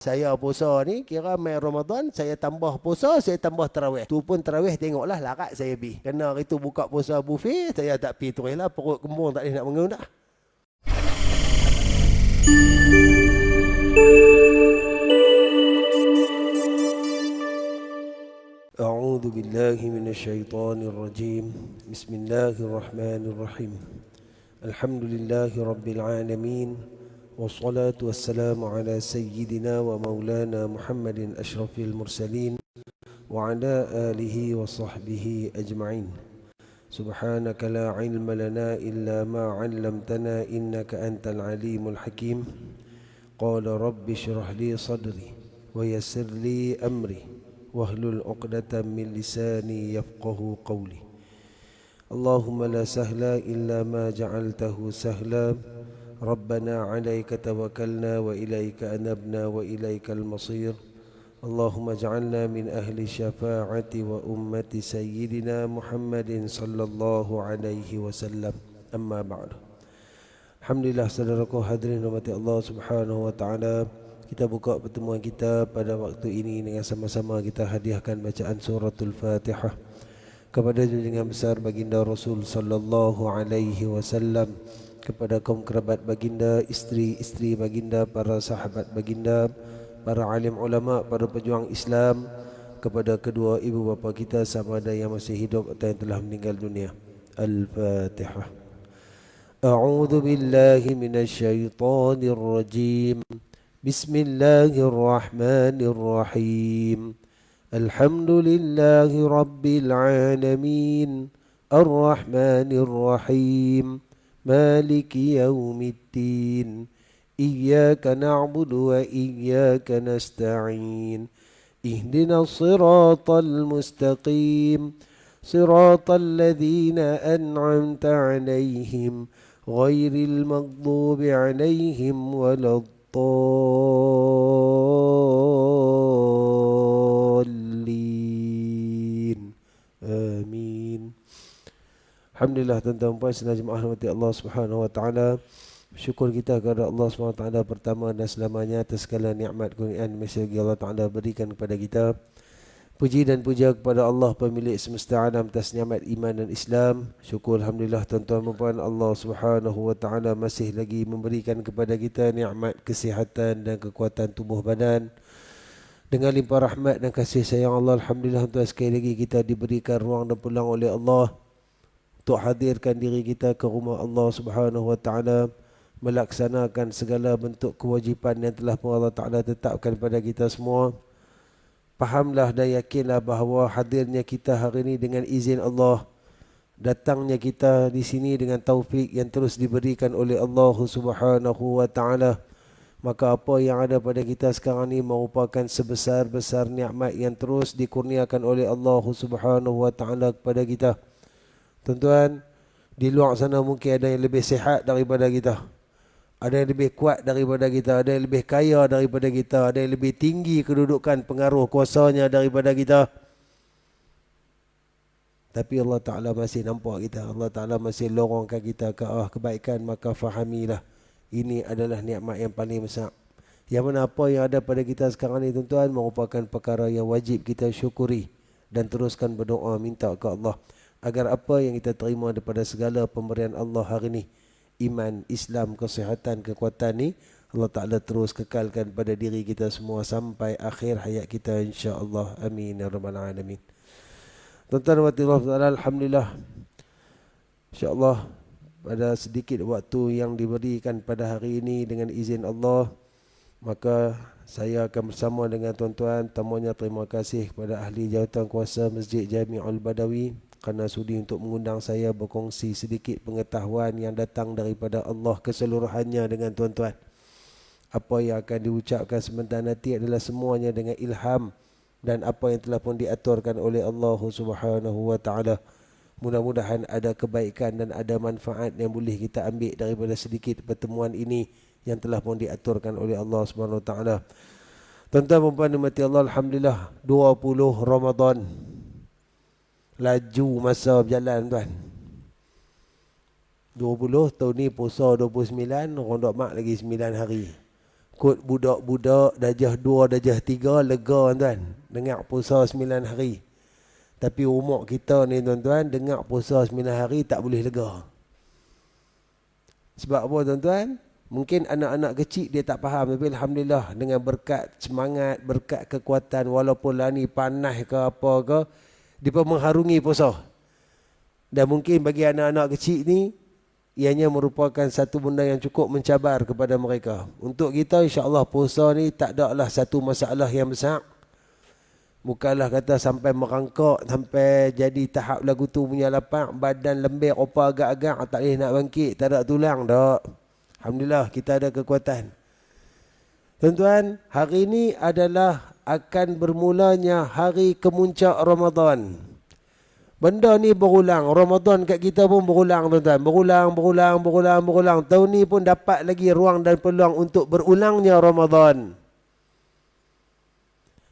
Saya puasa ni kira mai Ramadan, saya tambah puasa, saya tambah tarawih. Tu pun tarawih tengoklah larat saya pergi. Kerana hari tu buka puasa buffet, saya tak pergi terus lah. Perut kembung tak boleh nak bangun dah. A'udzu billahi minasyaitonir rajim. Bismillahirrahmanirrahim. Alhamdulillahi rabbil alamin. والصلاة والسلام على سيدنا ومولانا محمد أشرف المرسلين وعلى آله وصحبه أجمعين. سبحانك لا علم لنا إلا ما علمتنا إنك أنت العليم الحكيم. قال رب اشرح لي صدري ويسر لي أمري واحلل عقدة من لساني يفقه قولي. اللهم لا سهل إلا ما جعلته سهلا. ربنا عليك توكلنا وإليك أنبنا وإليك المصير. اللهم اجعلنا من أهل الشفاعة وأمة سيدنا محمد صلى الله عليه وسلم. أما بعد. Alhamdulillah, saudaraku hadirin rahmati Allah Subhanahu wa taala. Kita buka pertemuan kita pada waktu ini dengan sama-sama kita hadiahkan bacaan suratul Fatihah kepada junjungan besar baginda Rasul sallallahu alaihi wasallam, kepada kaum kerabat baginda, isteri-isteri baginda, para sahabat baginda, para alim ulama, para pejuang Islam, kepada kedua ibu bapa kita sama ada yang masih hidup atau yang telah meninggal dunia. Al-Fatihah. A'udzu billahi minasyaitonir rajim. Bismillahirrahmanirrahim. Alhamdulillahi rabbil alamin. Ar-Rahmanir Rahim. مالك يوم الدين. إياك نعبد وإياك نستعين. اهدنا الصراط المستقيم. صراط الذين أنعمت عليهم غير المغضوب عليهم ولا الضالين. آمين. Alhamdulillah, tuan-tuan dan puan senang jemaah rahmati Allah Subhanahu wa taala. Syukur kita kepada Allah Subhanahu wa taala pertama dan selamanya atas segala nikmat kurniaan yang Allah taala berikan kepada kita. Puji dan puja kepada Allah pemilik semesta alam atas nikmat iman dan Islam. Syukur alhamdulillah, tuan-tuan dan puan, Allah Subhanahu wa taala masih lagi memberikan kepada kita nikmat kesihatan dan kekuatan tubuh badan. Dengan limpah rahmat dan kasih sayang Allah, alhamdulillah, tuan, sekali lagi kita diberikan ruang dan peluang oleh Allah untuk hadirkan diri kita ke rumah Allah Subhanahu wa taala, melaksanakan segala bentuk kewajipan yang telah pun Allah Taala tetapkan pada kita semua. Fahamlah dan yakinlah bahawa hadirnya kita hari ini dengan izin Allah, datangnya kita di sini dengan taufik yang terus diberikan oleh Allah Subhanahu wa taala. Maka apa yang ada pada kita sekarang ini merupakan sebesar-besar nikmat yang terus dikurniakan oleh Allah Subhanahu wa taala kepada kita. Tuan-tuan, di luar sana mungkin ada yang lebih sihat daripada kita, ada yang lebih kuat daripada kita, ada yang lebih kaya daripada kita, ada yang lebih tinggi kedudukan pengaruh kuasanya daripada kita. Tapi Allah Ta'ala masih nampak kita, Allah Ta'ala masih lorongkan kita ke arah kebaikan. Maka fahamilah, ini adalah nikmat yang paling besar. Yang mana apa yang ada pada kita sekarang ini, tuan-tuan, merupakan perkara yang wajib kita syukuri dan teruskan berdoa minta ke Allah agar apa yang kita terima daripada segala pemberian Allah hari ini, iman, Islam, kesihatan, kekuatan ni, Allah Ta'ala terus kekalkan pada diri kita semua sampai akhir hayat kita, insya-Allah. Amin ya rabbal alamin. Tuan-tuan dan puan, alhamdulillah, insya-Allah pada sedikit waktu yang diberikan pada hari ini dengan izin Allah, maka saya akan bersama dengan tuan-tuan. Tamunya terima kasih kepada ahli jawatan kuasa Masjid Jami'ul Badawi kerana sudi untuk mengundang saya berkongsi sedikit pengetahuan yang datang daripada Allah keseluruhannya dengan tuan-tuan. Apa yang akan diucapkan sebentar nanti adalah semuanya dengan ilham dan apa yang telah pun diaturkan oleh Allah Subhanahu wa taala. Mudah-mudahan ada kebaikan dan ada manfaat yang boleh kita ambil daripada sedikit pertemuan ini yang telah pun diaturkan oleh Allah Subhanahu wa taala. Tuan-tuan dan puan dimati Allah, alhamdulillah 20 Ramadan. Laju masa berjalan, tuan. 20 tahun ni puasa 29, orang dok mak lagi 9 hari. Kod budak-budak darjah 2, darjah 3 lega tuan. Dengar puasa 9 hari. Tapi umur kita ni tuan-tuan, dengar puasa 9 hari tak boleh lega. Sebab apa tuan-tuan? Mungkin anak-anak kecil dia tak faham. Tapi Alhamdulillah dengan berkat semangat, berkat kekuatan, walaupun lah ni panas ke apa ke, dia pun mengharungi puasa. Dan mungkin bagi anak-anak kecil ni, ianya merupakan satu benda yang cukup mencabar kepada mereka. Untuk kita insya-Allah puasa ni tak adalah satu masalah yang besar. Bukanlah kata sampai merangkak, sampai jadi tahap lagu tu punya lapak, badan lembek, opa agak-agak, tak boleh nak bangkit, tak ada tulang dak. Alhamdulillah kita ada kekuatan. Tuan-tuan, hari ini adalah akan bermulanya hari kemuncak Ramadan. Benda ni berulang. Ramadan kat kita pun berulang tuan-tuan. Berulang. Tahun ni pun dapat lagi ruang dan peluang untuk berulangnya Ramadan.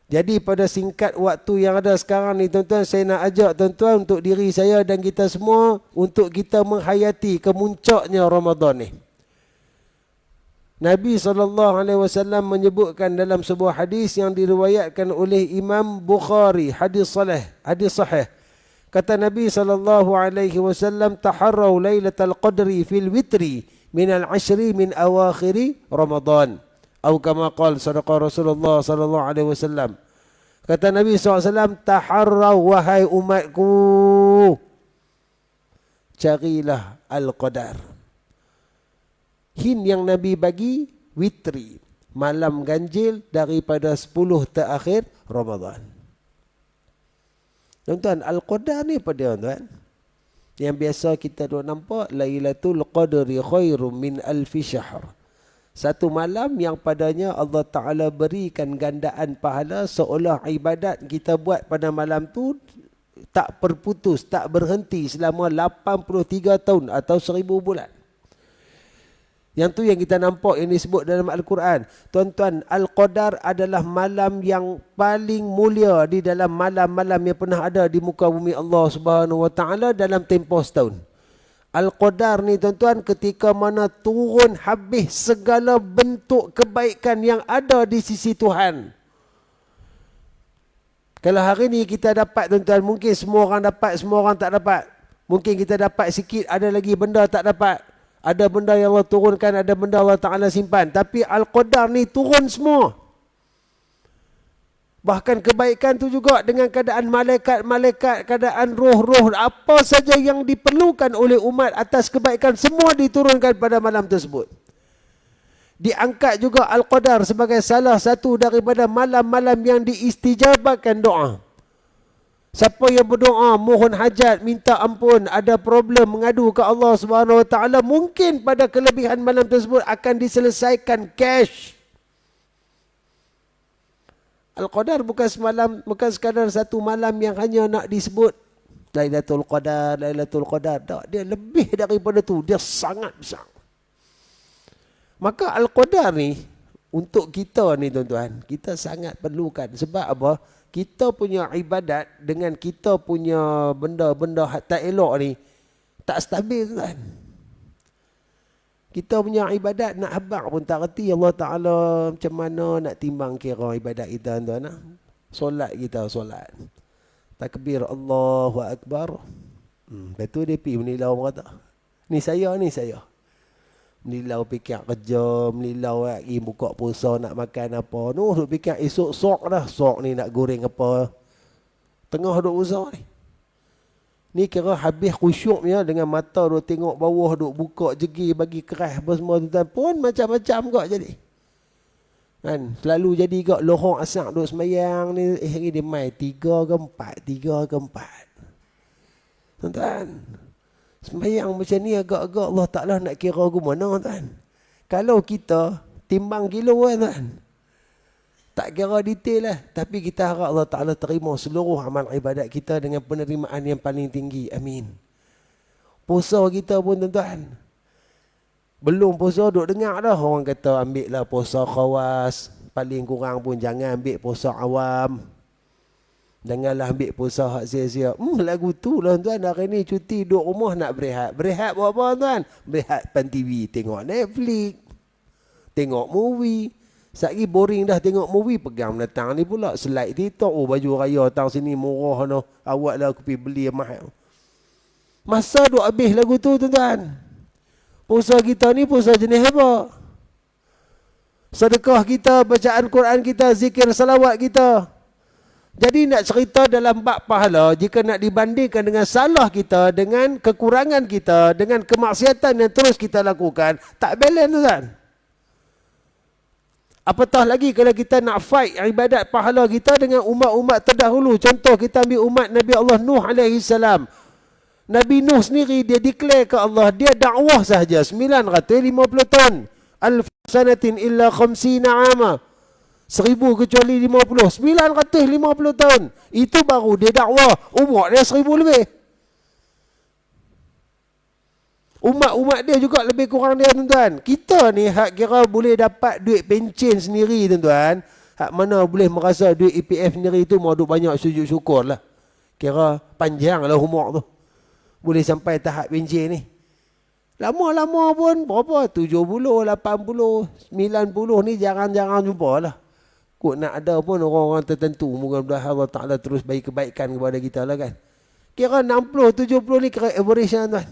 Jadi pada singkat waktu yang ada sekarang ni tuan-tuan, saya nak ajak tuan-tuan untuk diri saya dan kita semua untuk kita menghayati kemuncaknya Ramadan ni. Nabi SAW menyebutkan dalam sebuah hadis yang diriwayatkan oleh Imam Bukhari, hadis sahih. Kata Nabi SAW, taharraw lailatul qadri fil witri minal ashri min awakhiri Ramadan. Atau kama qala sadaqa Rasulullah SAW. Kata Nabi SAW, taharraw wahai umatku, carilah al-qadar. Hin yang Nabi bagi, witri, malam ganjil daripada 10 terakhir Ramadan. Tuan-tuan, Al-Qadar ni apa dia tuan? Yang biasa kita dah nampak, Lailatul Qadri khairum min alfi syahr. Satu malam yang padanya Allah Ta'ala berikan gandaan pahala, seolah ibadat kita buat pada malam tu tak berputus, tak berhenti selama 83 tahun atau 1000 bulan. Yang tu yang kita nampak yang disebut dalam Al-Quran. Tuan-tuan, Al-Qadar adalah malam yang paling mulia di dalam malam-malam yang pernah ada di muka bumi Allah Subhanahu Wa Taala dalam tempoh setahun. Al-Qadar ni tuan-tuan, ketika mana turun habis segala bentuk kebaikan yang ada di sisi Tuhan. Kalau hari ni kita dapat tuan-tuan, mungkin semua orang dapat, semua orang tak dapat. Mungkin kita dapat sikit, ada lagi benda tak dapat. Ada benda yang Allah turunkan, ada benda Allah Ta'ala simpan. Tapi Al-Qadar ni turun semua. Bahkan kebaikan tu juga dengan keadaan malaikat-malaikat, keadaan roh-roh, apa saja yang diperlukan oleh umat atas kebaikan, semua diturunkan pada malam tersebut. Diangkat juga Al-Qadar sebagai salah satu daripada malam-malam yang diistijabahkan doa. Siapa yang berdoa, mohon hajat, minta ampun, ada problem, mengadu ke Allah Subhanahu Wa Taala, mungkin pada kelebihan malam tersebut akan diselesaikan cash. Al-Qadar bukan sekadar satu malam yang hanya nak disebut Lailatul Qadar, Lailatul Qadar. Tak, dia lebih daripada tu, dia sangat besar. Maka Al-Qadar ni untuk kita ni tuan-tuan, kita sangat perlukan. Sebab apa? Kita punya ibadat dengan kita punya benda-benda tak elok ni tak stabil tuan. Kita punya ibadat nak habaq pun tak reti Allah Ta'ala macam mana nak timbang kira ibadat kita tuan. Solat kita, solat. Takbir Allahu Akbar. Lepas tu dia pergi menilau orang kata, ni saya. Menilau fikir kerja, menilau lagi buka puasa nak makan apa. Duk fikir esok sok dah. Sok ni nak goreng apa. Tengah duk usaha ni. Ni kira habis khusyuknya dengan mata duk tengok bawah, duk buka jegi bagi keras apa semua tuan pun macam-macam kok jadi. Kan selalu jadi kok lohong asak duk semayang ni hari dia mai 3 ke 4. Tuan-tuan, semayang macam ni agak-agak Allah Ta'ala nak kira ke mana tuan. Kalau kita timbang kilo tuan, tak kira detail lah. Tapi kita harap Allah Ta'ala terima seluruh amal ibadat kita dengan penerimaan yang paling tinggi. Amin. Puasa kita pun tuan-tuan, belum puasa duk dengar dah orang kata ambil lah puasa khawas. Paling kurang pun jangan ambil puasa awam. Janganlah ambil puasa hak sia-sia. Lagu tu lah tuan, hari ni cuti duduk rumah nak berehat. Berehat buat apa tuan? Berehat pan TV, tengok Netflix, tengok movie. Satgi boring dah tengok movie, pegang datang ni pula slide TikTok. Oh, baju raya datang sini murah no. Awak lah aku pergi beli yang mahal. Masa duk habis lagu tu tuan-tuan. Puasa kita ni puasa jenis apa? Sedekah kita, bacaan Quran kita, zikir salawat kita. Jadi nak cerita dalam bab pahala, jika nak dibandingkan dengan salah kita, dengan kekurangan kita, dengan kemaksiatan yang terus kita lakukan, tak balance kan? Apatah lagi kalau kita nak fight ibadat pahala kita dengan umat-umat terdahulu. Contoh kita ambil umat Nabi Allah Nuh AS. Nabi Nuh sendiri dia declare ke Allah, dia dakwah sahaja 950 tahun. Alf sanatin illa khamsina ama. 1000 kecuali 50. 950 tahun. Itu baru dia dakwah. Umur dia 1000 lebih. Umat-umat dia juga lebih kurang dia tuan-tuan. Kita ni hak kira boleh dapat duit pencen sendiri tuan-tuan. Hak mana boleh merasa duit EPF sendiri tu mau duk banyak sujud syukur lah. Kira panjang lah umur tu. Boleh sampai tahap pencen ni. Lama-lama pun berapa? 70, 80, 90 ni jarang-jarang jumpa lah. Kok nak ada pun orang-orang tertentu. Mudah-mudahan Allah Ta'ala terus bagi kebaikan kepada kita lah kan. Kira 60, 70 ni kira average lah tuan.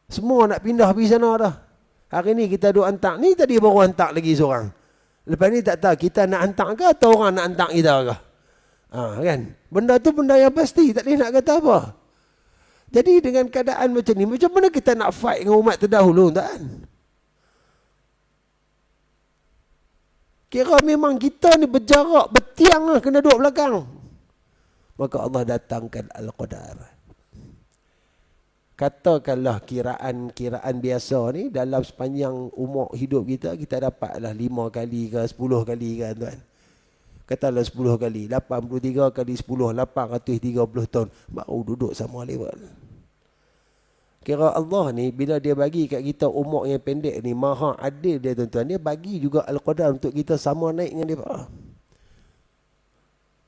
Semua nak pindah pergi sana dah. Hari ni kita duk hantar. Ni tadi baru hantar lagi seorang. Lepas ni tak tahu kita nak hantar ke atau orang nak hantar kita ke. Kan? Benda tu benda yang pasti. Tak boleh nak kata apa. Jadi dengan keadaan macam ni, macam mana kita nak fight dengan umat terdahulu kan? Kira memang kita ni berjarak, bertiang lah, kena duduk belakang. Maka Allah datangkan Al-Qadar. Katakanlah kiraan biasa ni, dalam sepanjang umur hidup kita, kita dapatlah 5 kali ke 10 kali kan tuan. Katalah 10 kali, 83 kali 10, 830 tahun. Baru duduk sama level. Kira Allah ni, bila dia bagi kat kita umur yang pendek ni, maha adil dia tuan-tuan. Dia bagi juga Al-Qadar untuk kita sama naik dengan dia.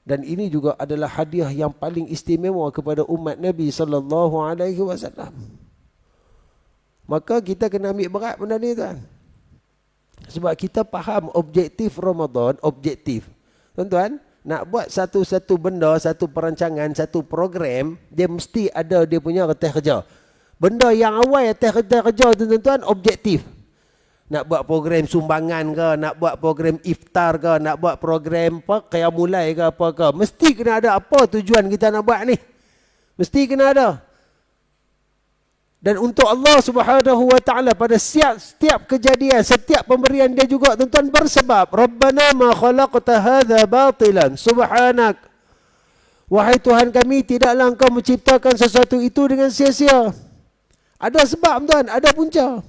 Dan ini juga adalah hadiah yang paling istimewa kepada umat Nabi SAW. Maka kita kena ambil berat benda ni tuan. Sebab kita faham objektif Ramadan, objektif. Tuan-tuan, nak buat satu-satu benda, satu perancangan, satu program, dia mesti ada dia punya retah kerja. Benda yang awal retah kerja tuan-tuan, objektif. Nak buat program sumbangan ke, nak buat program iftar ke, nak buat program apa, qiyamulai ke apa ke. Mesti kena ada apa tujuan kita nak buat ni. Mesti kena ada. Dan untuk Allah Subhanahu wa taala pada setiap kejadian, setiap pemberian dia juga tuan-tuan bersebab. Rabbana ma khalaqta hadza batilan subhanak. Wahai Tuhan kami, tidaklah Engkau menciptakan sesuatu itu dengan sia-sia. Ada sebab tuan, ada punca.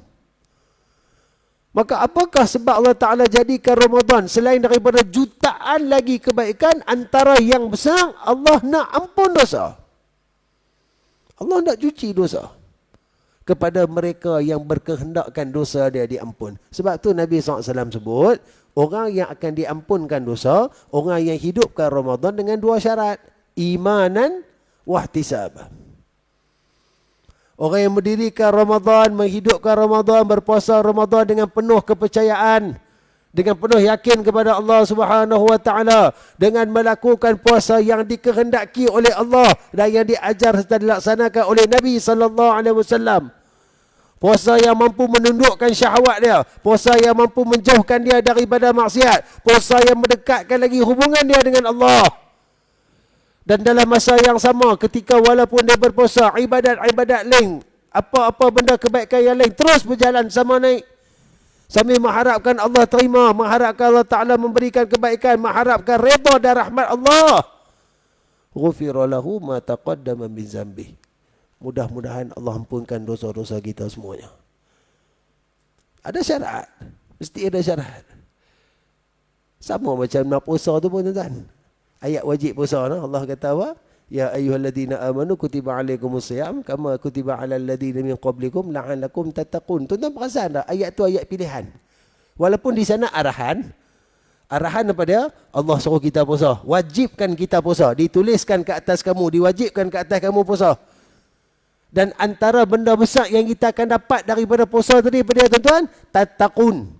Maka apakah sebab Allah Ta'ala jadikan Ramadan selain daripada jutaan lagi kebaikan, antara yang besar Allah nak ampun dosa. Allah nak cuci dosa kepada mereka yang berkehendakkan dosa dia diampun. Sebab tu Nabi SAW sebut, orang yang akan diampunkan dosa, orang yang hidupkan Ramadan dengan 2 syarat. Imanan wahtisab. Orang yang mendirikan Ramadan, menghidupkan Ramadan, berpuasa Ramadan dengan penuh kepercayaan, dengan penuh yakin kepada Allah Subhanahu wa taala, dengan melakukan puasa yang dikehendaki oleh Allah dan yang diajar serta dilaksanakan oleh Nabi sallallahu alaihi wasallam. Puasa yang mampu menundukkan syahwat dia, puasa yang mampu menjauhkan dia daripada maksiat, puasa yang mendekatkan lagi hubungan dia dengan Allah. Dan dalam masa yang sama, ketika walaupun dia berpuasa, ibadat-ibadat lain, apa-apa benda kebaikan yang lain terus berjalan sama naik. Sambil mengharapkan Allah terima, mengharapkan Allah Ta'ala memberikan kebaikan, mengharapkan redha dan rahmat Allah. Ghufira lahu ma taqaddama min zambih. Mudah-mudahan Allah ampunkan dosa-dosa kita semuanya. Ada syarat. Mesti ada syarat. Sama macam nak puasa tu pun tuan-tuan. Ayat wajib puasa no? Allah kata apa? Ya ayyuhalladzina amanu kutiba alaikumusiyam kama kutiba alal ladzina min qablikum la'allakum tattaqun. Tuan-tuan perasan tak? Ayat tu ayat pilihan. Walaupun di sana arahan apa dia? Allah suruh kita puasa. Wajibkan kita puasa. Dituliskan ke atas kamu, diwajibkan ke atas kamu puasa. Dan antara benda besar yang kita akan dapat daripada puasa tadi pada tuan-tuan, tattaqun.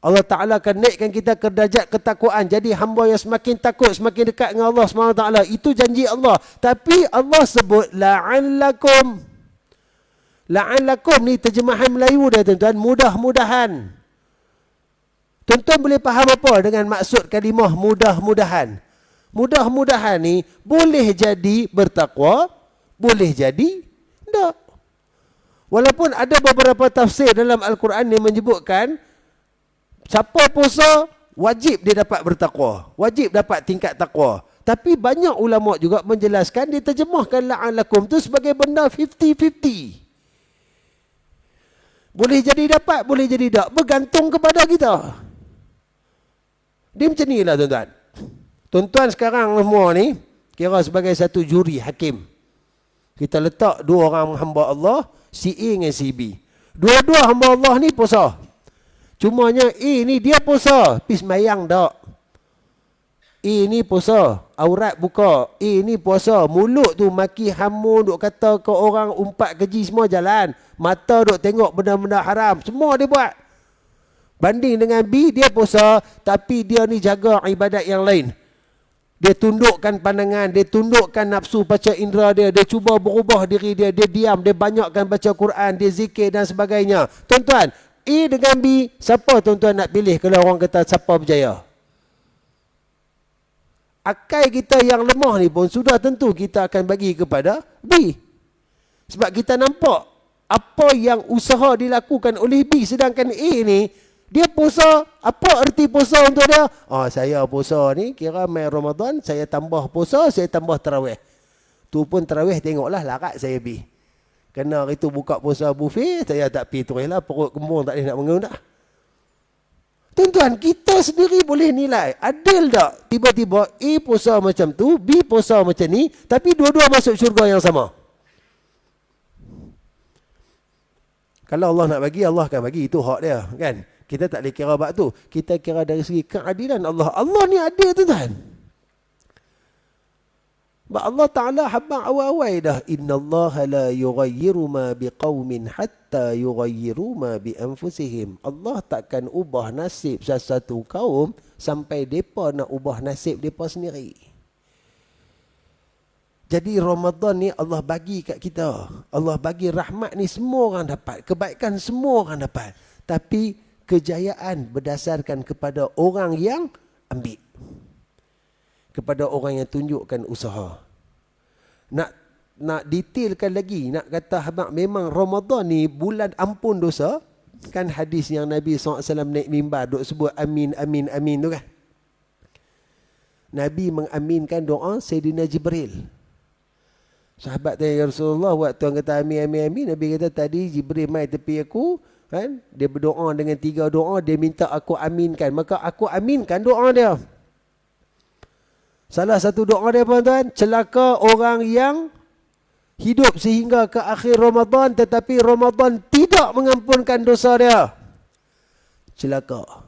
Allah Ta'ala akan naikkan kita ke derajat ketakwaan. Jadi hamba yang semakin takut, semakin dekat dengan Allah SWT. Itu janji Allah. Tapi Allah sebut la'allakum. La'allakum ni terjemahan Melayu dia tuan-tuan. Mudah-mudahan. Tuan-tuan boleh faham apa dengan maksud kalimah mudah-mudahan? Mudah-mudahan ni boleh jadi bertakwa, boleh jadi tak. Walaupun ada beberapa tafsir dalam Al-Quran yang menyebutkan siapa puasa, wajib dia dapat bertakwa. Wajib dapat tingkat takwa. Tapi banyak ulama juga menjelaskan, diterjemahkan la'alakum tu sebagai benda 50-50. Boleh jadi dapat, boleh jadi tak. Bergantung kepada kita. Dia macam ni lah tuan-tuan. Tuan-tuan sekarang semua ni, kira sebagai satu juri hakim. Kita letak dua orang hamba Allah, si A dengan si B. Dua-dua hamba Allah ni puasa. Cumanya A ni dia puasa, pergi semayang tak. A ni puasa, aurat buka. A ni puasa, mulut tu maki hamun, duk kata ke orang, umpat keji semua jalan. Mata duk tengok benda-benda haram, semua dia buat. Banding dengan B, dia puasa, tapi dia ni jaga ibadat yang lain. Dia tundukkan pandangan, dia tundukkan nafsu baca indera dia, dia cuba berubah diri dia, dia diam, dia banyakkan baca Quran, dia zikir dan sebagainya. Tuan-tuan, A dengan B, siapa tuan-tuan nak pilih kalau orang kata siapa berjaya? Akal kita yang lemah ni pun sudah tentu kita akan bagi kepada B. Sebab kita nampak apa yang usaha dilakukan oleh B, sedangkan A ni, dia puasa. Apa erti puasa untuk dia? Saya puasa ni, kira main Ramadan, saya tambah puasa, saya tambah tarawih. Tu pun tarawih tengoklah larat saya pergi. Kena itu buka puasa buffet, saya tak pergi terus lah, perut kembung tak boleh nak bangun dah. Tuan-tuan, kita sendiri boleh nilai, adil tak tiba-tiba A puasa macam tu, B puasa macam ni, tapi dua-dua masuk syurga yang sama. Kalau Allah nak bagi, Allah akan bagi, itu hak dia, kan? Kita tak boleh kira bab tu. Kita kira dari segi keadilan Allah. Allah ni adil, tuan-tuan. Allah Ta'ala habang awal-awal dah. Inna Allah la yughayyiru ma biqawmin hatta yughayyiru ma bi anfusihim. Allah takkan ubah nasib sesuatu kaum sampai mereka nak ubah nasib mereka sendiri. Jadi Ramadan ni Allah bagi kat kita. Allah bagi rahmat ni semua orang dapat. Kebaikan semua orang dapat. Tapi kejayaan berdasarkan kepada orang yang ambil. Kepada orang yang tunjukkan usaha. Nak detailkan lagi, nak kata habaq memang Ramadan ni bulan ampun dosa. Kan hadis yang Nabi SAW naik mimbar duk sebut amin, amin, amin tu kan. Nabi mengaminkan doa Sayyidina Jibril. Sahabat tanya, ya Rasulullah, waktu orang kata amin, amin, amin, Nabi kata tadi Jibril mai tepi aku, kan? Dia berdoa dengan 3 doa, dia minta aku aminkan. Maka aku aminkan doa dia. Salah satu doa dia, tuan-tuan, celaka orang yang hidup sehingga ke akhir Ramadan tetapi Ramadan tidak mengampunkan dosa dia. Celaka.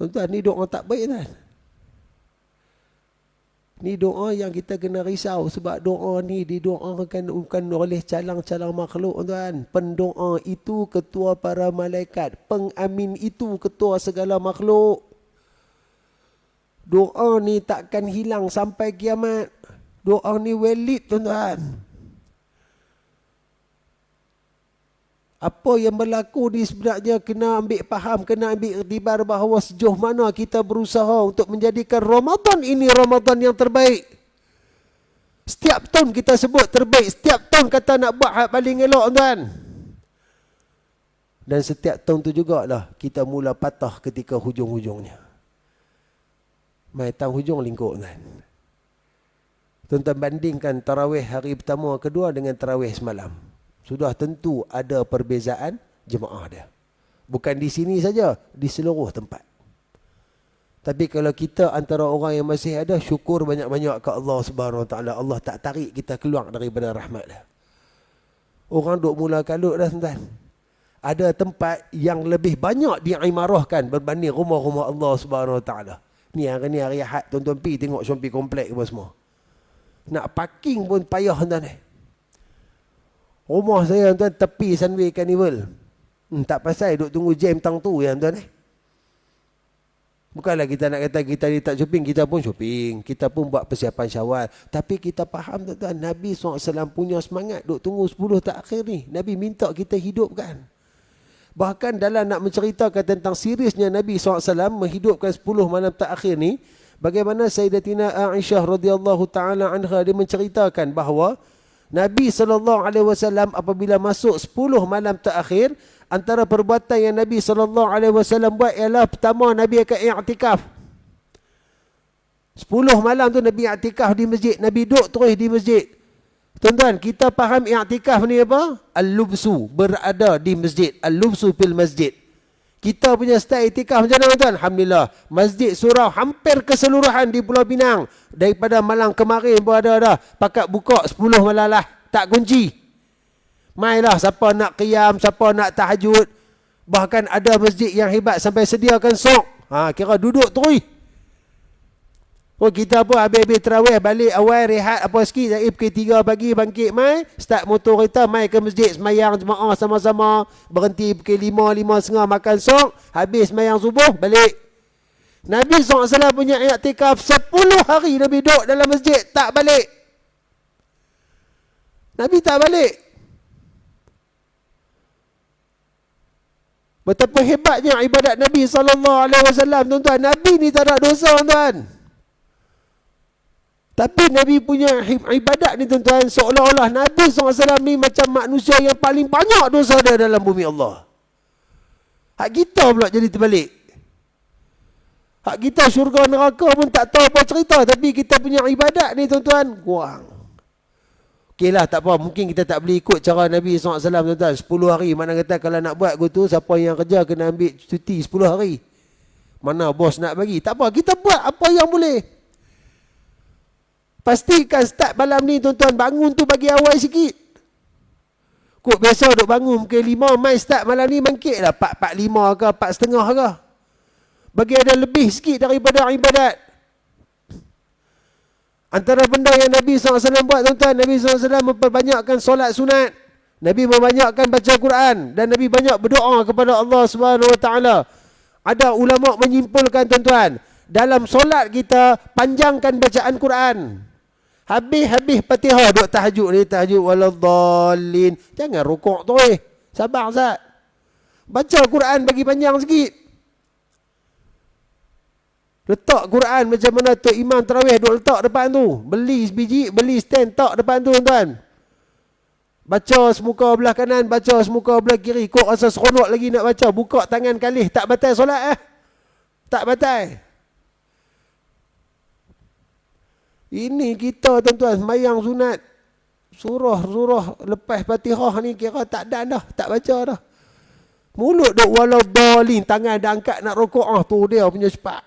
Tuan-tuan, ni doa tak baik, kan? Ni doa yang kita kena risau sebab doa ni didoakan bukan oleh calang-calang makhluk, tuan. Pendoa itu ketua para malaikat, pengamin itu ketua segala makhluk. Doa ni takkan hilang sampai kiamat. Doa ni valid, tuan-tuan. Apa yang berlaku ni sebenarnya kena ambil faham, kena ambil iktibar bahawa sejauh mana kita berusaha untuk menjadikan Ramadan ini Ramadan yang terbaik. Setiap tahun kita sebut terbaik, setiap tahun kata nak buat hal paling elok, tuan. Dan setiap tahun tu jugalah kita mula patah ketika hujung-hujungnya. Mai tang hujung lingkup, tuan. Tuan-tuan bandingkan tarawih hari pertama kedua dengan tarawih semalam. Sudah tentu ada perbezaan jemaah dia. Bukan di sini saja, di seluruh tempat. Tapi kalau kita antara orang yang masih ada, syukur banyak-banyak ke Allah Subhanahu Wa Taala. Allah tak tarik kita keluar daripada rahmat dia. Orang duk mula kalut dah, tuan. Ada tempat yang lebih banyak diimarahkan berbanding rumah-rumah Allah Subhanahu Wa Taala. Ni hari Ahad, tuan-tuan pergi tengok Shopee komplek apa semua. Nak parking pun payah, tuan. Rumah saya, tuan, tepi Sunway Carnival. Tak pasal duk tunggu jam tang tu ya tuan. Bukanlah kita nak kata kita ni tak shopping, kita pun shopping. Kita pun buat persiapan Syawal. Tapi kita faham tuan-tuan, Nabi SAW punya semangat duk tunggu 10 terakhir ni. Nabi minta kita hidupkan. Bahkan dalam nak menceritakan tentang seriusnya Nabi SAW menghidupkan 10 malam terakhir ni, bagaimana Sayyidatina Aisyah radhiyallahu taala anha dia menceritakan bahawa Nabi SAW apabila masuk 10 malam terakhir, antara perbuatan yang Nabi SAW buat ialah pertama Nabi akan i'tikaf. 10 malam tu Nabi i'tikaf di masjid. Nabi duduk terus di masjid. Tuan-tuan, kita faham i'tikaf ni apa? Al-lubsu, berada di masjid. Al-lubsu fil masjid. Kita punya style i'tikaf macam mana tuan? Alhamdulillah. Masjid surau hampir keseluruhan di Pulau Pinang. Daripada malam kemarin pun ada dah. Pakat buka 10 malam lah. Tak kunci. Mailah siapa nak qiyam, siapa nak tahajud. Bahkan ada masjid yang hebat sampai sediakan sok. Kira duduk terus. Oh, kita pun habis-habis terawih balik awal rehat apa sikit, dari pukul 3 pagi bangkit mai, start motor kereta mai ke masjid semayang jemaah sama-sama, berhenti pukul 5, 5.30 makan sok, habis semayang subuh balik. Nabi SAW punya i'tikaf 10 hari Nabi duduk dalam masjid tak balik. Nabi tak balik. Betapa hebatnya ibadat Nabi SAW, tuan-tuan. Nabi ni tak ada dosa, tuan. Tapi Nabi punya ibadat ni, tuan-tuan, seolah-olah Nabi SAW ni macam manusia yang paling banyak dosa dia dalam bumi Allah. Hak kita pula jadi terbalik. Hak kita syurga neraka pun tak tahu apa cerita, tapi kita punya ibadat ni, tuan-tuan, kurang. Okeylah, tak apa. Mungkin kita tak boleh ikut cara Nabi SAW, tuan-tuan. 10 hari. Mana kata kalau nak buat tu, siapa yang kerja kena ambil cuti 10 hari. Mana bos nak bagi. Tak apa. Kita buat apa yang boleh. Pastikan start malam ni, tuan-tuan, bangun tu bagi awal sikit. Kok biasa duk bangun pukul 5, mai start malam ni bangkit lah 4.45 ke 4.30 ke. Bagi ada lebih sikit daripada ibadat. Antara benda yang Nabi SAW buat, tuan-tuan, Nabi SAW memperbanyakkan solat sunat. Nabi membanyakkan baca Quran. Dan Nabi banyak berdoa kepada Allah SWT. Ada ulama menyimpulkan, tuan-tuan, dalam solat kita panjangkan bacaan Quran. Habis-habis Fatihah duk tahajud ni, tahajud waladhdallin. Jangan rukuk tu Sabar Ustaz. Baca Quran bagi panjang sikit. Letak Quran macam mana Tok Imam Tarawih duk letak depan tu. Beli sebiji, beli stand tak depan tu, tuan. Baca semuka belah kanan, baca semuka belah kiri. Kok rasa seronok lagi nak baca. Buka tangan kalih. Tak batal solat Tak batal. Ini kita, tuan-tuan, semayang sunat. Surah lepas Fatihah ni kira tak ada dah. Tak baca dah. Mulut duk waladhdallin. Tangan dah angkat nak rukuk. Tu dia punya cepat.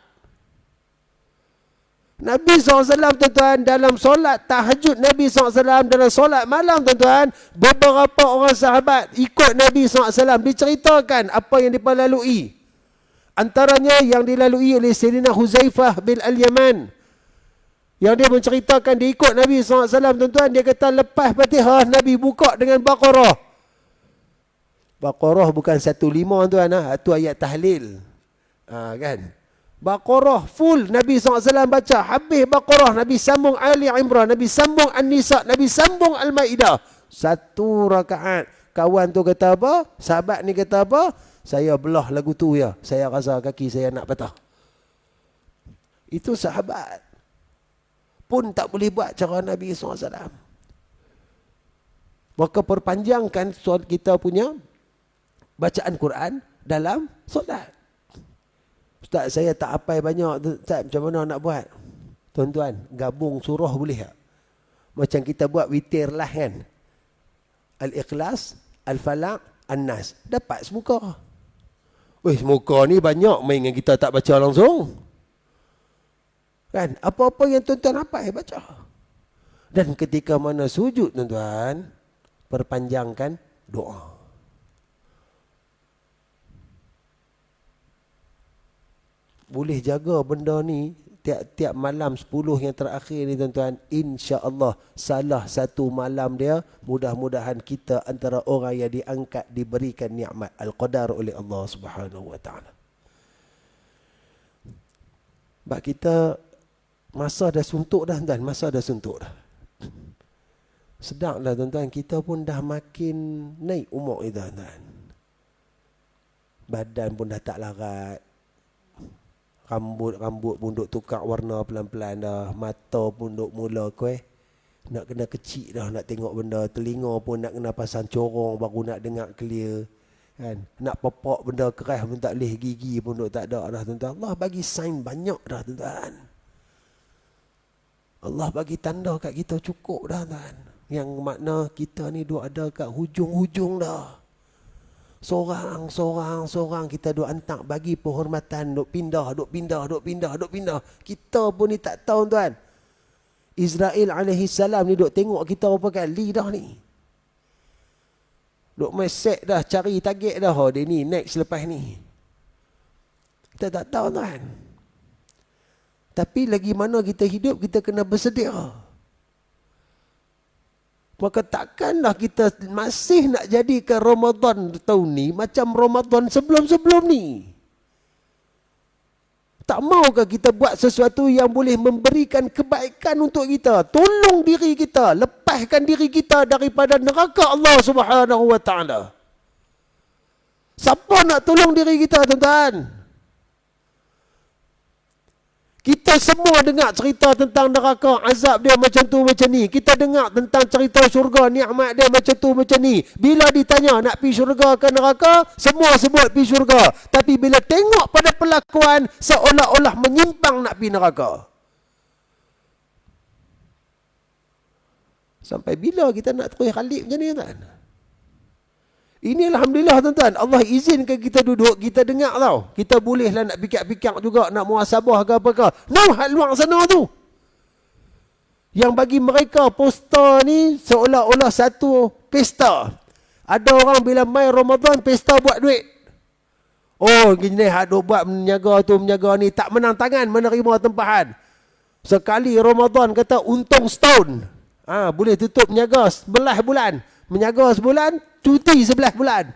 Nabi SAW, tuan-tuan, dalam solat tahajud Nabi SAW, dalam solat malam, tuan-tuan, beberapa orang sahabat ikut Nabi SAW. Diceritakan apa yang mereka lalui. Antaranya yang dilalui oleh Sayyidina Huzaifah bin Al-Yaman. Yang dia menceritakan dia ikut Nabi SAW, tuan-tuan. Dia kata lepas Fatihah Nabi buka dengan Baqarah. Baqarah bukan 1.5, tuan. Itu ayat tahlil. Kan? Baqarah full Nabi SAW baca. Habis Baqarah Nabi sambung Ali Imran, Nabi sambung An-Nisa, Nabi sambung Al-Ma'idah. 1 rakaat. Kawan tu kata apa? Sahabat ni kata apa? Saya belah lagu tu ya. Saya rasa kaki saya nak patah. Itu sahabat pun tak boleh buat cara Nabi SAW. Maka perpanjangkan solat kita punya bacaan Quran dalam solat. Ustaz, saya tak hafal banyak. Ustaz, macam mana nak buat? Tuan-tuan, gabung surah boleh tak? Macam kita buat witir lah kan. Al-Ikhlas, Al-Falaq, An-Nas. Dapat semuka. Semuka ni banyak main dengan kita tak baca langsung. Kan? Apa-apa yang tuan-tuan hafal, baca. Dan ketika mana sujud, tuan-tuan, perpanjangkan doa. Boleh jaga benda ni, tiap-tiap malam 10 yang terakhir ni tuan-tuan, insya-Allah salah satu malam dia, mudah-mudahan kita antara orang yang diangkat, diberikan nikmat al-qadar oleh Allah Subhanahu wa taala. Bak kita masa dah suntuk dah tuan, masa dah suntuk dah. Sedang dah tuan-tuan, kita pun dah makin naik umur kita tuan. Badan pun dah tak larat. Rambut pun duk tukar warna pelan-pelan dah. Mata pun duk mula nak kena kecil dah nak tengok benda. Telinga pun nak kena pasang corong baru nak dengar clear. Kan? Nak pepak benda keras pun tak boleh. Gigi pun duk tak ada dah tuan-tuan. Allah bagi sign banyak dah tuan-tuan. Allah bagi tanda kat kita cukup dah tuan. Yang makna kita ni duk ada kat hujung-hujung dah. Sorang kita duk hantar bagi penghormatan, duk pindah. Kita pun ni tak tahu tuan. Israel alaihi salam ni duk tengok kita berapa kali dah ni. Duk set dah, cari target dah. Oh, dia ni next lepas ni. Kita tak tahu tuan. Tapi lagi mana kita hidup, kita kena bersedia. Maka takkanlah kita masih nak jadikan Ramadan tahun ni macam Ramadan sebelum-sebelum ni. Tak maukah kita buat sesuatu yang boleh memberikan kebaikan untuk kita? Tolong diri kita, lepaskan diri kita daripada neraka Allah Subhanahu wa taala. Siapa nak tolong diri kita tuan-tuan? Kita semua dengar cerita tentang neraka, azab dia macam tu macam ni. Kita dengar tentang cerita syurga, nikmat dia macam tu macam ni. Bila ditanya nak pergi syurga ke neraka, semua sebut pergi syurga. Tapi bila tengok pada perlakuan, seolah-olah menyimpang nak pergi neraka. Sampai bila kita nak terus khalik macam ni tuan? Ini alhamdulillah tuan-tuan, Allah izinkan kita duduk, kita dengar tau. Kita bolehlah nak fikir-fikir juga, nak muhasabah ke apa ke. No, hal luar sana tu. Yang bagi mereka poster ni seolah-olah satu pesta. Ada orang bila mai Ramadan pesta buat duit. Oh, gini hak duk buat menjaga tu, menjaga ni, tak menang tangan menerima tempahan. Sekali Ramadan kata untung setahun. Boleh tutup menjaga 11 bulan. Menjaga sebulan, cuti 11 bulan.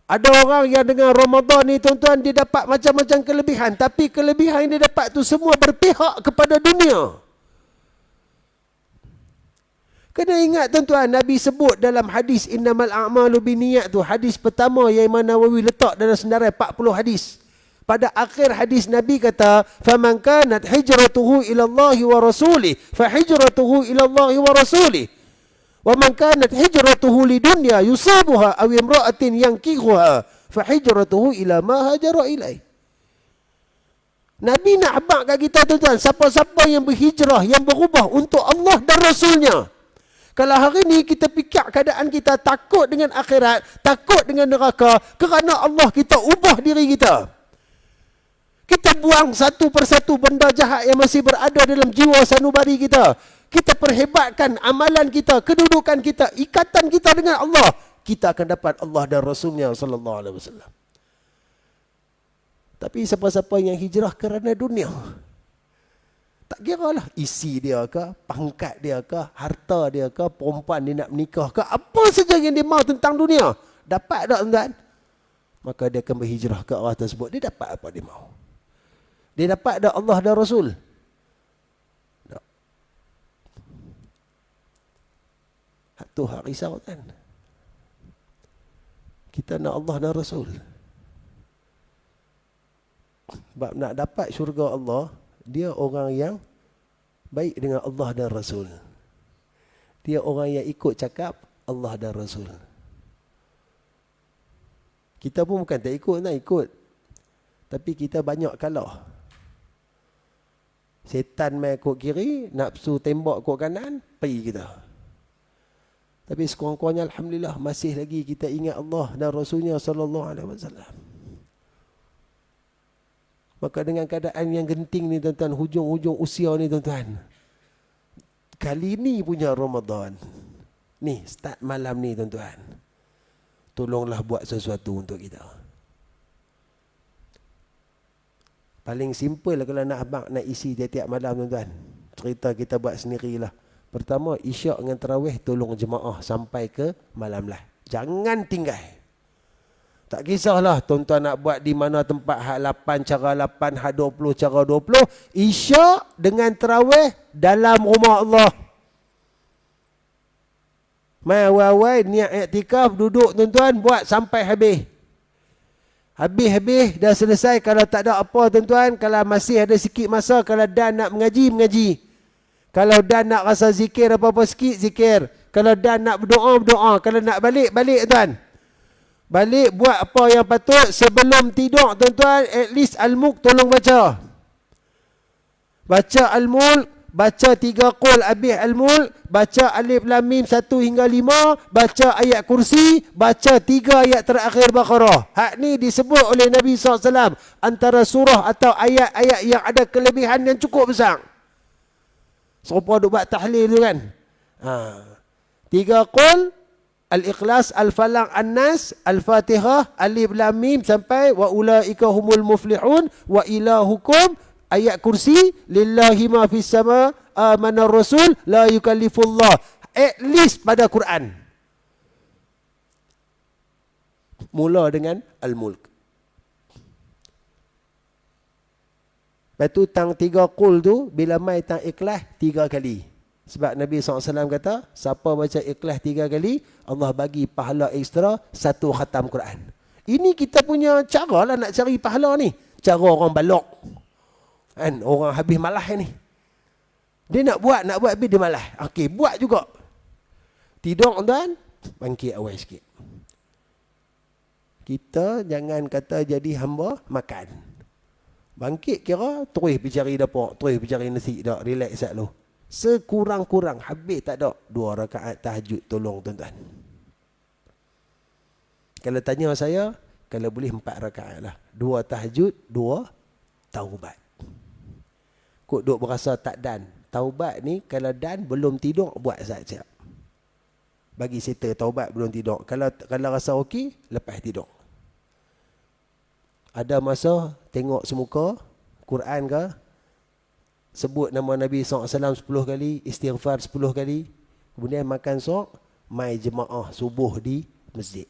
Ada orang yang dengan Ramadan ni tuan-tuan, dia dapat macam-macam kelebihan. Tapi kelebihan yang dia dapat tu semua berpihak kepada dunia. Kena ingat tuan-tuan, Nabi sebut dalam hadis innamal a'malu binniyat tu, hadis pertama yang Imam Nawawi letak dalam senarai 40 hadis. Pada akhir hadis Nabi kata, faman kanat hijratuhu ila Allah wa rasulih, fa hijratuhu ila Allah wa rasulih. Wa man kanat hijratuhu lidunya yusibuha aw imra'atin yankihuha fa hijratuhu ila ma hajara ilai. Nabi nak habaq kat kita tuan-tuan, siapa-siapa yang berhijrah, yang berubah untuk Allah dan Rasulnya. Kalau hari ni kita fikir keadaan kita takut dengan akhirat, takut dengan neraka, kerana Allah kita ubah diri kita. Kita buang satu persatu benda jahat yang masih berada dalam jiwa sanubari kita. Kita perhebatkan amalan kita, kedudukan kita, ikatan kita dengan Allah. Kita akan dapat Allah dan Rasulnya sallallahu alaihi wasallam. Tapi siapa-siapa yang hijrah kerana dunia, tak kira lah isi dia ke, pangkat dia ke, harta dia ke, perempuan dia nak menikah ke, apa saja yang dia mahu tentang dunia, dapat tak tuan-tuan? Maka dia akan berhijrah ke arah tersebut. Dia dapat apa dia mahu. Dia dapat tak Allah dan Rasul? Tu hak risau kan. Kita nak Allah dan Rasul. Sebab nak dapat syurga Allah, dia orang yang baik dengan Allah dan Rasul. Dia orang yang ikut cakap Allah dan Rasul. Kita pun bukan tak ikut, nak ikut. Tapi kita banyak kalah. Setan main kot kiri, nafsu tembak kot kanan, pergi kita. Tapi sekurang-kurangnya alhamdulillah masih lagi kita ingat Allah dan Rasulnya sallallahu alaihi wasallam. Maka dengan keadaan yang genting ni tuan-tuan, hujung-hujung usia ni tuan-tuan, kali ni punya Ramadan ni, start malam ni tuan-tuan, tolonglah buat sesuatu untuk kita. Paling simple kalau nak isi tiap-tiap malam tuan-tuan. Cerita kita buat sendirilah. Pertama, isyak dengan tarawih tolong jemaah sampai ke malam lah. Jangan tinggal. Tak kisahlah tuan-tuan nak buat di mana tempat hak 8 cara 8, hak 20 cara 20. Isyak dengan tarawih dalam rumah Allah. Mai awal-awal niat iktikaf, duduk tuan-tuan, buat sampai habis. Habis-habis dah selesai. Kalau tak ada apa tuan-tuan, kalau masih ada sikit masa, kalau dah nak mengaji, mengaji. Kalau dah nak rasa zikir apa-apa sikit, zikir. Kalau dah nak berdoa, berdoa. Kalau nak balik, balik tuan. Balik buat apa yang patut. Sebelum tidur tuan-tuan, at least Al-Mulk tolong baca. Baca Al-Mulk. Baca 3 qul habis Al-Mulk, baca Alif Lam Mim 1 hingga 5, baca ayat kursi, baca 3 ayat terakhir Baqarah. Hak ni disebut oleh Nabi SAW antara surah atau ayat-ayat yang ada kelebihan yang cukup besar. Serupa duk buat tahlil tu kan. 3 qul, Al-Ikhlas, Al-Falaq, An-Nas, Al-Fatihah, Alif Lam Mim sampai wa ulaika humul muflihun wa ilahukum. Ayat kursi, lillahi ma fis sama, amanar rasul, la yukallifullah. At least pada Quran. Mula dengan Al-Mulk. Lepas tu tang 3 qul tu, bila mai tang ikhlas 3 kali. Sebab Nabi SAW kata, siapa baca ikhlas 3 kali, Allah bagi pahala ekstra 1 khatam Quran. Ini kita punya cara lah nak cari pahala ni. Cara orang balok. Kan orang habis malah ni. Dia nak buat habis dia malah. Okey, buat juga. Tidur tuan, bangkit awal sikit. Kita jangan kata jadi hamba makan. Bangkit kira terus pergi cari dapur, terus pergi cari nasi dak, relax sat lu. Sekurang-kurang habis tak ada 2 rakaat tahajud tolong tuan-tuan. Kalau tanya saya, kalau boleh 4 rakaat lah. 2 tahajud, 2 taubat. Kok duk berasa tak dan. Taubat ni kalau dan belum tidur buat saja. Bagi settle taubat belum tidur. Kalau rasa okey, lepas tidur. Ada masa tengok semuka Quran ke, sebut nama Nabi SAW 10 kali, istighfar 10 kali, kemudian makan sok, mai jemaah subuh di masjid.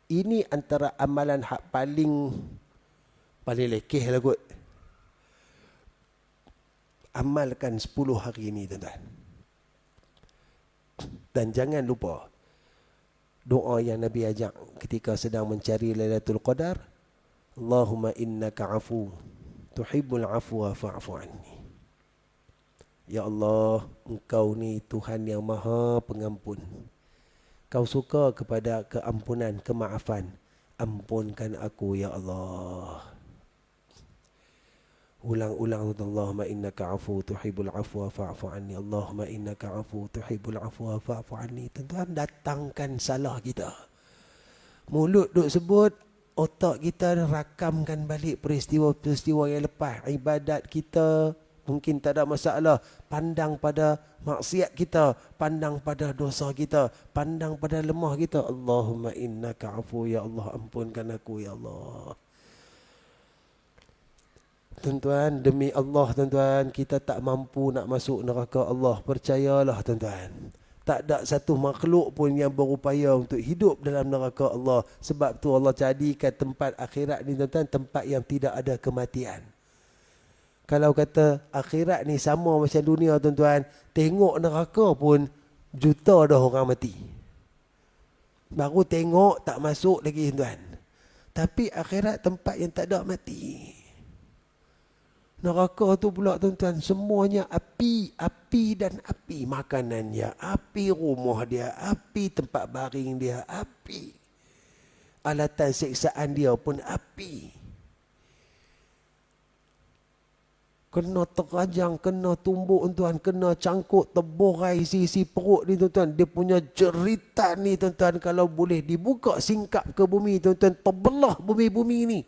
Ini antara amalan hak paling lekeh lah kot. Amalkan 10 hari ini tuan-tuan. Dan jangan lupa doa yang Nabi ajak ketika sedang mencari Lailatul Qadar. Allahumma innaka afu tuhibbul afwa fa'fu anni. Ya Allah, engkau ni Tuhan yang maha pengampun. Kau suka kepada keampunan, kemaafan. Ampunkan aku ya Allah. Ulang-ulang Allahumma innaka afu tuhibbul afwa fa'fu anni. Allahumma innaka afu tuhibbul afwa fa'fu anni. Tuan-tuan, datangkan salah kita. Mulut duk sebut, otak kita rakamkan balik peristiwa-peristiwa yang lepas. Ibadat kita mungkin tak ada masalah. Pandang pada maksiat kita, pandang pada dosa kita, pandang pada lemah kita. Allahumma innaka afu ya Allah, ampunkan aku ya Allah. Tuan-tuan, demi Allah tuan-tuan, kita tak mampu nak masuk neraka Allah. Percayalah tuan-tuan. Tak ada satu makhluk pun yang berupaya untuk hidup dalam neraka Allah. Sebab tu Allah jadikan tempat akhirat ni tuan-tuan, tempat yang tidak ada kematian. Kalau kata akhirat ni sama macam dunia tuan-tuan, tengok neraka pun juta dah orang mati. Baru tengok tak masuk lagi tuan-tuan. Tapi akhirat tempat yang tak ada mati. Neraka tu pula tuan-tuan, semuanya api, api dan api. Makanannya api, rumah dia api, tempat baring dia api. Alatan siksaan dia pun api. Kena terajang, kena tumbuk tuan-tuan, kena cangkuk, terborai sisi perut ni tuan-tuan. Dia punya jeritan ni tuan-tuan, kalau boleh dibuka singkap ke bumi tuan-tuan, terbelah bumi-bumi ni.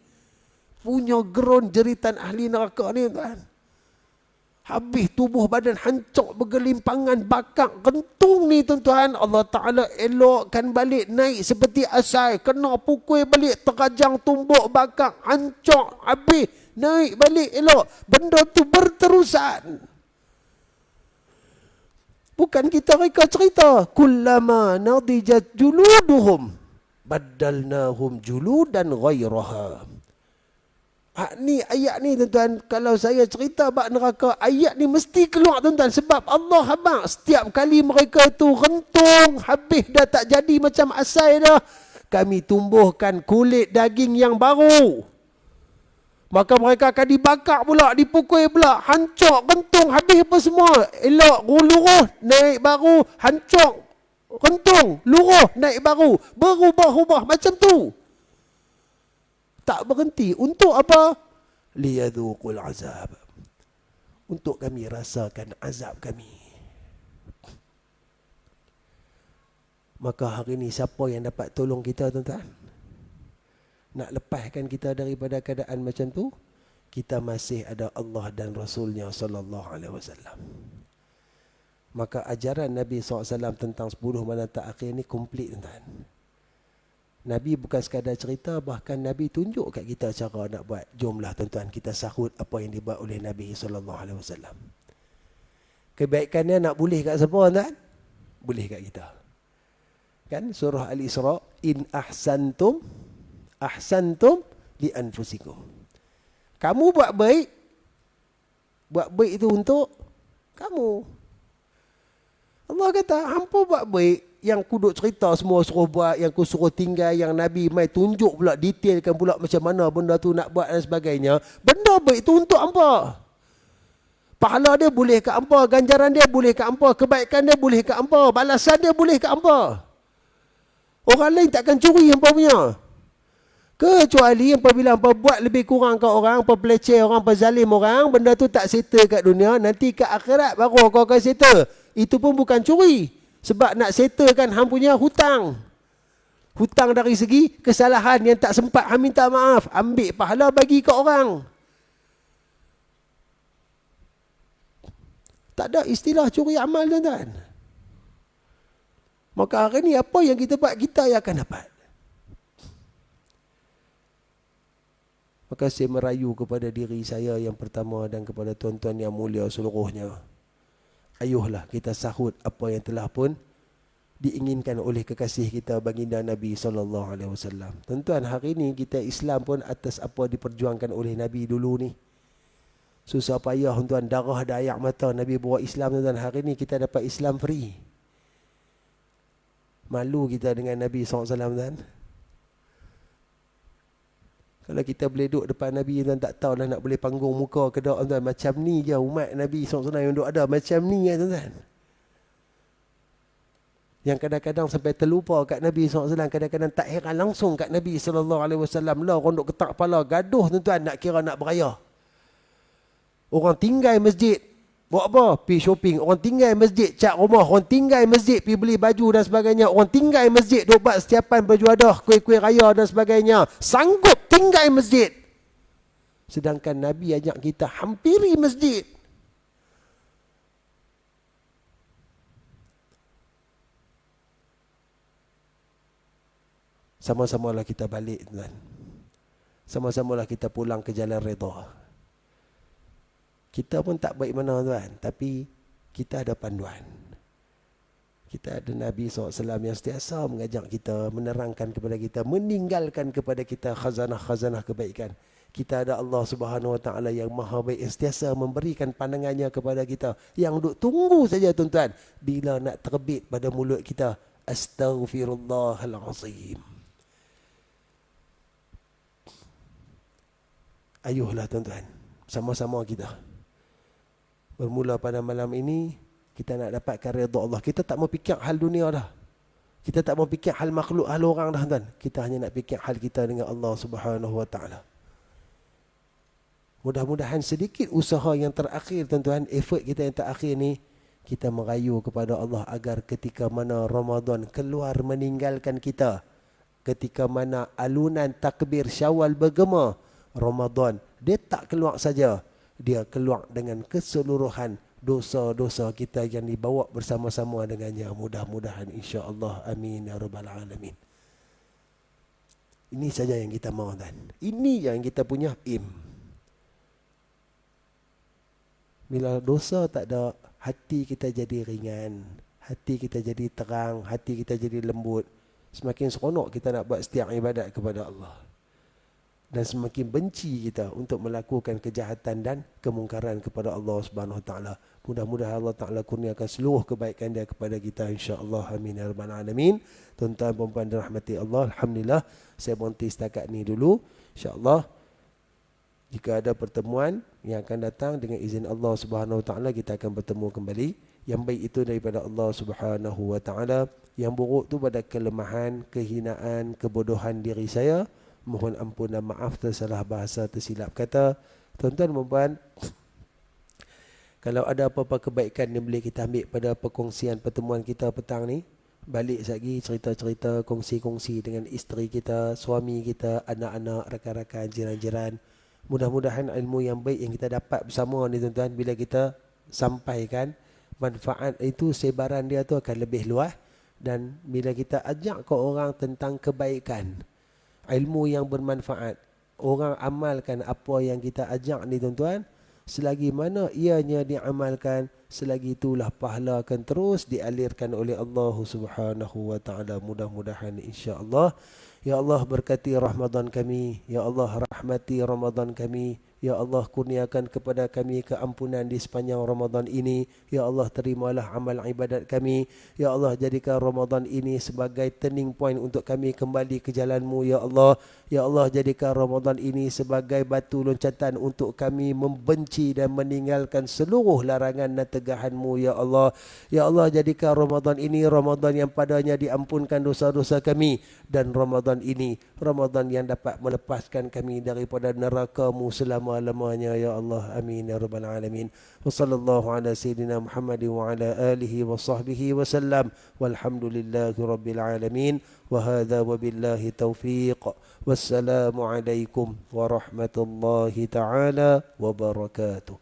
Punya gerun jeritan ahli neraka ni tuan. Habis tubuh badan hancur bergelimpangan, bakak kentung ni tuan-tuan. Allah Ta'ala elokkan balik, naik seperti asal. Kena pukul balik, terajang, tumbuk, bakak, hancur, habis. naik balik elok. Benda tu berterusan. Bukan kita reka cerita. Kullama nadijat juluduhum baddalnahum juludan ghairaha. Ayat ni tuan-tuan, kalau saya cerita bab neraka, ayat ni mesti keluar tuan-tuan. Sebab Allah habaq setiap kali mereka tu rentung, habis dah tak jadi macam asal dah, kami tumbuhkan kulit daging yang baru. Maka mereka akan dibakar pula, dipukul pula, hancur, rentung, habis apa semua. Elok, luruh, naik baru, hancur, rentung, luruh, naik baru. Berubah-ubah macam tu. Tak berhenti. Untuk apa? Liyadhuqul azab. Untuk kami rasakan azab kami. Maka hari ini siapa yang dapat tolong kita tuan-tuan? Nak lepaskan kita daripada keadaan macam tu, kita masih ada Allah dan Rasulnya sallallahu alaihi wasallam. Maka ajaran Nabi SAW tentang 10 malam terakhir ni komplit tuan-tuan. Nabi bukan sekadar cerita, bahkan Nabi tunjuk kat kita cara nak buat. Jomlah tuan-tuan kita sahut apa yang dibuat oleh Nabi SAW. Kebaikannya nak boleh kat siapa tuan? Boleh kat kita. Kan surah Al-Isra, in ahsantum li anfusikum. Kamu buat baik itu untuk kamu. Allah kata, hampa buat baik, yang ku duk cerita semua suruh buat, yang ku suruh tinggal, yang Nabi mai tunjuk pula, detailkan pula macam mana benda tu nak buat dan sebagainya. Benda baik tu untuk hampa. Pahala dia boleh kat hampa, ganjaran dia boleh kat hampa, kebaikan dia boleh kat hampa, balasan dia boleh kat hampa. Orang lain takkan curi hampa punya. Kecuali apabila hampa buat lebih kurang kat orang, hampa peleceh orang, hampa zalim orang, benda tu tak settle kat dunia, nanti kat akhirat baru kau akan settle. Itu pun bukan curi. Sebab nak settlekan hang punya hutang. Hutang dari segi kesalahan yang tak sempat hang minta maaf. Ambil pahala bagi ke orang. Tak ada istilah curi amal tuan-tuan. Maka hari ni apa yang kita buat, kita yang akan dapat. Maka saya merayu kepada diri saya yang pertama dan kepada tuan-tuan yang mulia seluruhnya. Ayuhlah kita sahut apa yang telah pun diinginkan oleh kekasih kita baginda Nabi SAW. Tuan-tuan, hari ini kita Islam pun atas apa diperjuangkan oleh Nabi dulu ni. Susah payah tuan, darah dan air mata Nabi bawa Islam tuan. Hari ini kita dapat Islam free. Malu kita dengan Nabi SAW tuan. Kalau kita boleh duduk depan Nabi tuan, tak tahulah nak boleh panggung muka ke tak tuan. Macam ni je umat Nabi SAW yang duduk ada. Macam ni je tuan. Yang kadang-kadang sampai terlupa kat Nabi SAW. Kadang-kadang tak heran langsung kat Nabi SAW. Lah orang duduk ketak kepala. Gaduh tuan-tuan nak kira nak beraya. Orang tinggal masjid. Buat apa? Pergi shopping. Orang tinggal masjid cat rumah. Orang tinggal masjid pergi beli baju dan sebagainya. Orang tinggal masjid duk buat setiapan baju adah, kuih-kuih raya dan sebagainya. Sanggup tinggal masjid. Sedangkan Nabi ajak kita hampiri masjid. Sama-samalah kita balik tuan. Sama-samalah kita pulang ke jalan redha. Kita pun tak baik mana tuan, tapi kita ada panduan. Kita ada Nabi SAW yang sentiasa mengajak kita, menerangkan kepada kita, meninggalkan kepada kita khazanah-khazanah kebaikan. Kita ada Allah Subhanahu Wa Taala yang maha baik, yang sentiasa memberikan pandangannya kepada kita. Yang duk tunggu saja tuan-tuan, bila nak terbit pada mulut kita, Astaghfirullahalazim. Ayuhlah tuan-tuan, sama-sama kita. Bermula pada malam ini, kita nak dapatkan redha Allah. Kita tak mau fikir hal dunia dah. Kita tak mau fikir hal makhluk, hal orang dah tuan. Kita hanya nak fikir hal kita dengan Allah Subhanahu Wa Taala. Mudah-mudahan sedikit usaha yang terakhir tuan-tuan, effort kita yang terakhir ni, kita merayu kepada Allah agar ketika mana Ramadan keluar meninggalkan kita, ketika mana alunan takbir Syawal bergema, Ramadan dia tak keluar saja, dia keluar dengan keseluruhan dosa-dosa kita yang dibawa bersama-sama dengannya. Mudah-mudahan insya-Allah. Amin ya rabbal alamin. Ini saja yang kita mahu dan ini yang kita punya aim. Bila dosa tak ada, hati kita jadi ringan, hati kita jadi terang, hati kita jadi lembut. Semakin seronok kita nak buat setiap ibadat kepada Allah. Dan semakin benci kita untuk melakukan kejahatan dan kemungkaran kepada Allah Subhanahu Wa Taala. Mudah-mudahan Allah Taala kurniakan seluruh kebaikan Dia kepada kita, insya-Allah. Amin ya rabbal alamin. Tuan-tuan dan puan dirahmati Allah, alhamdulillah saya berhenti setakat ni dulu. Insya-Allah jika ada pertemuan yang akan datang dengan izin Allah Subhanahu Wa Taala, kita akan bertemu kembali. Yang baik itu daripada Allah Subhanahu Wa Taala, yang buruk tu pada kelemahan, kehinaan, kebodohan diri saya. Mohon ampun dan maaf tersalah bahasa, tersilap kata. Tuan-tuan dan puan, kalau ada apa-apa kebaikan yang boleh kita ambil pada perkongsian pertemuan kita petang ni, balik lagi cerita-cerita, kongsi-kongsi dengan isteri kita, suami kita, anak-anak, rakan-rakan, jiran-jiran. Mudah-mudahan ilmu yang baik yang kita dapat bersama ni tuan-tuan, bila kita sampaikan, manfaat itu, sebaran dia tu akan lebih luas. Dan bila kita ajak ke orang tentang kebaikan, ilmu yang bermanfaat, orang amalkan apa yang kita ajak ni tuan-tuan, selagi mana ianya diamalkan, selagi itulah pahala akan terus dialirkan oleh Allah Subhanahu Wa Taala. Mudah-mudahan insya-Allah. Ya Allah berkati Ramadan kami, ya Allah rahmati Ramadan kami, ya Allah kurniakan kepada kami keampunan di sepanjang Ramadan ini. Ya Allah terimalah amal ibadat kami. Ya Allah jadikan Ramadan ini sebagai turning point untuk kami kembali ke jalan-Mu ya Allah. Ya Allah jadikan Ramadan ini sebagai batu loncatan untuk kami membenci dan meninggalkan seluruh larangan dan tegahan-Mu ya Allah. Ya Allah jadikan Ramadan ini Ramadan yang padanya diampunkan dosa-dosa kami, dan Ramadan ini Ramadan yang dapat melepaskan kami daripada neraka-Mu selama-lamanya ya Allah. Amin ya rabbal alamin. Wa sallallahu ala sayyidina Muhammad wa ala alihi wa sahbihi wa sallam. Walhamdulillahi rabbil alamin. Wa hadza wa billahi taufiq. Wassalamu alaikum warahmatullahi taala wabarakatuh.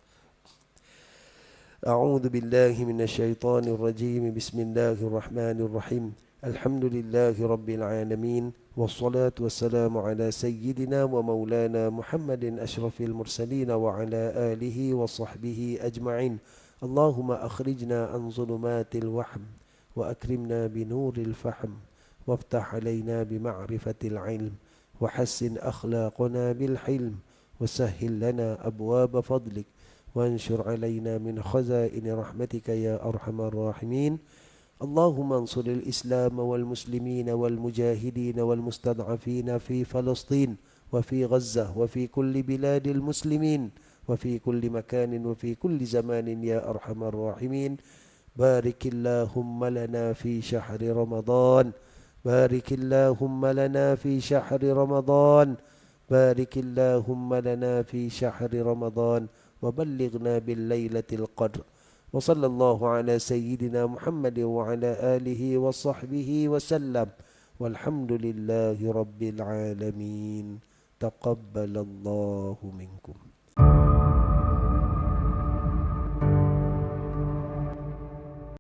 A'udzu billahi minasy syaithanir rajim. Bismillahirrahmanirrahim. Alhamdulillahi rabbil alamin. Wassalatu wassalamu ala sayyidina wa maulana Muhammadin asyrafil mursalin wa ala alihi wa sahbihi ajma'in. Allahumma akhrijna an zulumatil wahm wa akrimna binuril fahm waftah alaina bima'rifatil ilm wa hassin akhlaqana bil hilm wa sahhil lana abwaba fadlik وانشر علينا من خزائن رحمتك يا أرحم الراحمين. اللهم انصر الإسلام والمسلمين والمجاهدين والمستضعفين في فلسطين وفي غزة وفي كل بلاد المسلمين وفي كل مكان وفي كل زمان يا أرحم الراحمين. بارك اللهم لنا في شهر رمضان. بارك اللهم لنا في شهر رمضان. بارك اللهم لنا في شهر رمضان وبلغنا بالليلة القدر. وصلى الله على سيدنا محمد وعلى آله وصحبه وسلم. والحمد لله رب العالمين. تقبل الله منكم.